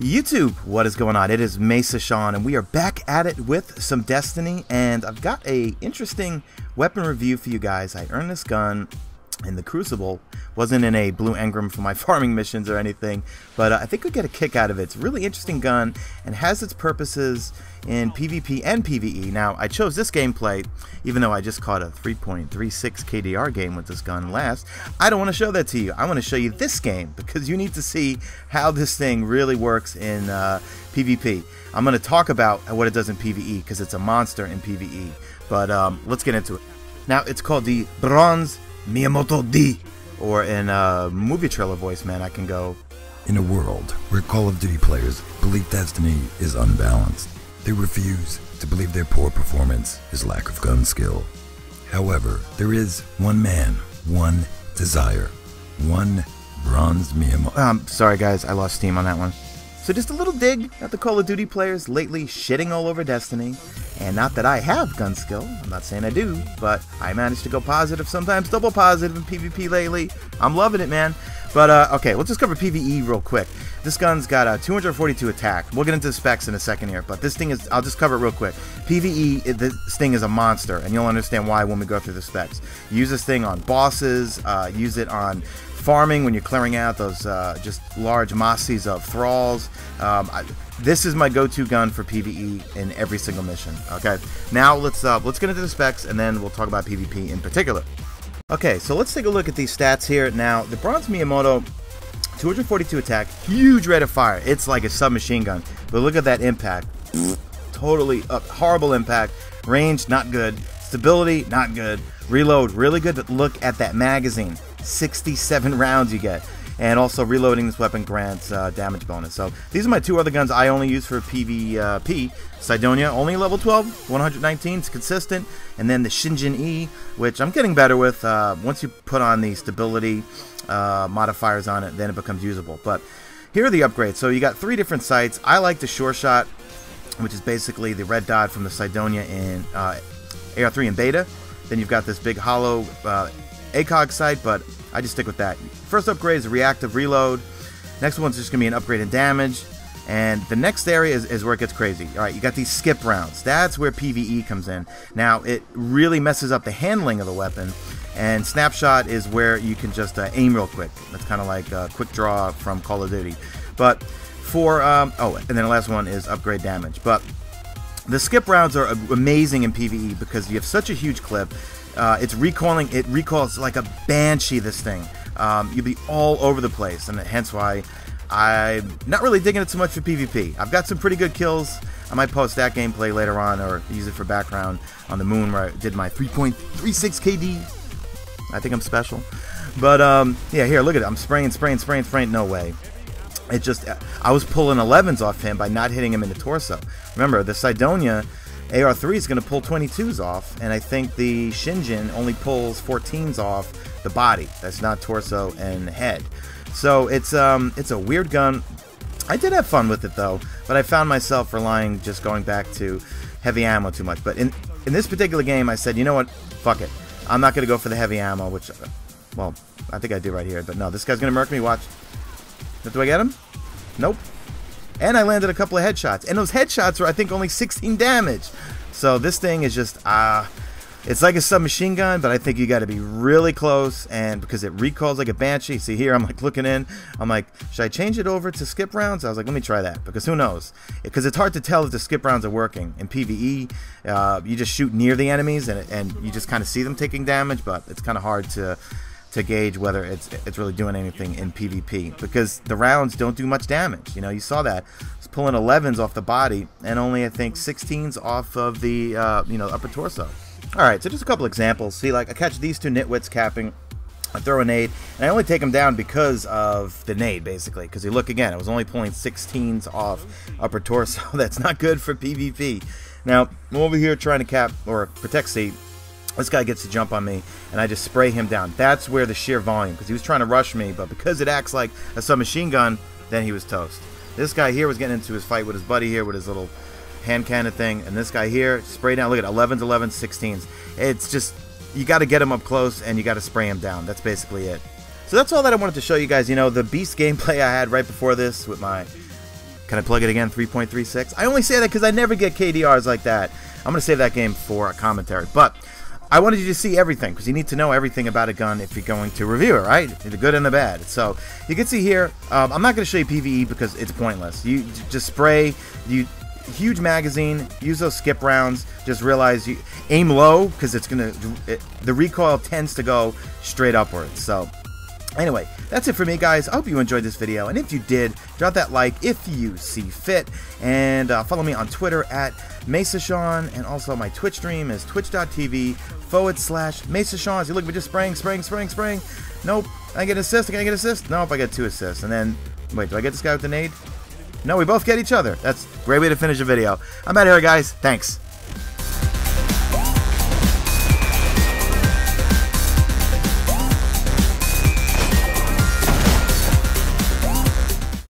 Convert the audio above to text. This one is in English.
YouTube, what is going on? It is Mesa Sean, and we are back at it with some Destiny, and I've got a interesting weapon review for you guys. I earned this gun in the Crucible. Wasn't in a blue engram for my farming missions or anything, but I think you'll get a kick out of it. It's a really interesting gun and has its purposes in PvP and PvE. Now, I chose this gameplay, even though I just caught a 3.36 KDR game with this gun last. I don't want to show that to you. I want to show you this game, because you need to see how this thing really works in PvP. I'm going to talk about what it does in PvE, because it's a monster in PvE. But let's get into it. Now, it's called the Bronze Miyamoto-D, or in movie trailer voice, man, I can go, in a world where Call of Duty players believe Destiny is unbalanced, they refuse to believe their poor performance is lack of gun skill. However, there is one man, one desire, one Bronze Miyamoto. Sorry guys, I lost steam on that one. So just a little dig at the Call of Duty players lately shitting all over Destiny. And not that I have gun skill, I'm not saying I do, but I managed to go positive, sometimes double positive in PvP lately. I'm loving it, man. But, okay, let's just cover PvE real quick. This gun's got a 242 attack. We'll get into the specs in a second here, but this thing is, I'll just cover it real quick. PvE, this thing is a monster, and you'll understand why when we go through the specs. Use this thing on bosses, use it on farming when you're clearing out those just large masses of thralls. This is my go-to gun for PvE in every single mission. Okay, now let's get into the specs, and then we'll talk about PvP in particular. Okay, so let's take a look at these stats here. Now, the Bronze Miyamoto, 242 attack, huge rate of fire. It's like a submachine gun. But look at that impact. Totally horrible impact. Range, not good. Stability, not good. Reload, really good, but look at that magazine. 67 rounds you get. And also reloading this weapon grants damage bonus. So these are my two other guns I only use for PvP. Cydonia, only level 12, 119, it's consistent. And then the Shingen E, which I'm getting better with. Once you put on the stability modifiers on it, then it becomes usable. But here are the upgrades. So you got 3 different sights. I like the Sure Shot, which is basically the red dot from the Cydonia in AR3 and Beta. Then you've got this big hollow ACOG sight, but I just stick with that. First upgrade is a reactive reload. Next one's just going to be an upgrade in damage. And the next area is where it gets crazy. Alright, you got these skip rounds. That's where PvE comes in. Now, it really messes up the handling of the weapon. And Snapshot is where you can just aim real quick. That's kind of like Quick Draw from Call of Duty. But for, oh, and then the last one is upgrade damage. But the skip rounds are amazing in PvE because you have such a huge clip. It's recoiling. It recoils like a banshee, this thing. You'll be all over the place, and hence why I'm not really digging it too much for PvP. I've got some pretty good kills. I might post that gameplay later on, or use it for background on the moon where I did my 3.36 KD. I think I'm special. But, yeah, here, look at it. I'm spraying. No way. It just, I was pulling 11s off him by not hitting him in the torso. Remember, the Cydonia AR3 is going to pull 22s off, and I think the Shingen only pulls 14s off the body. That's not torso and head. So it's a weird gun. I did have fun with it though, but I found myself relying just going back to heavy ammo too much. But in this particular game, I said, you know what, fuck it. I'm not going to go for the heavy ammo, which, well, I think I do right here. But no, this guy's going to murk me. Watch. Do I get him? Nope. And I landed a couple of headshots. And those headshots were, I think, only 16 damage. So this thing is just, it's like a submachine gun, but I think you got to be really close. And because it recoils like a banshee. See here, I'm like looking in. I'm like, should I change it over to skip rounds? I was like, let me try that. Because who knows? Because it's hard to tell if the skip rounds are working. In PvE, you just shoot near the enemies and you just kind of see them taking damage. But it's kind of hard to gauge whether it's really doing anything in PvP, because the rounds don't do much damage. You know, you saw that. It's pulling 11s off the body and only, I think, 16s off of the you know, upper torso. Alright, so just a couple examples. See, like, I catch these two nitwits capping, I throw a nade, and I only take them down because of the nade, basically, because you look again, I was only pulling 16s off upper torso. That's not good for PvP. Now, I'm over here trying to cap or protect C. This guy gets to jump on me, and I just spray him down. That's where the sheer volume, because he was trying to rush me, but because it acts like a submachine gun, then he was toast. This guy here was getting into his fight with his buddy here with his little hand cannon thing, and this guy here, spray down. Look at 11s, 11s, 16s. It's just, you got to get him up close, and you got to spray him down. That's basically it. So that's all that I wanted to show you guys. You know, the beast gameplay I had right before this with my Can I plug it again? 3.36. I only say that because I never get KDRs like that. I'm going to save that game for a commentary. But I wanted you to see everything, because you need to know everything about a gun if you're going to review it, right? The good and the bad. So you can see here, I'm not going to show you PVE because it's pointless. You just spray, huge magazine, use those skip rounds, just realize you aim low, because the recoil tends to go straight upwards. So anyway, that's it for me, guys. I hope you enjoyed this video, and if you did, drop that like if you see fit, and follow me on Twitter at Mesa, and also my Twitch stream is twitch.tv/Mesa. As you look, we're just spraying. Nope, I get an assist. Can I get an assist? Nope, I get 2 assists. And then, wait, do I get this guy with the nade? No, we both get each other. That's a great way to finish a video. I'm out of here, guys. Thanks.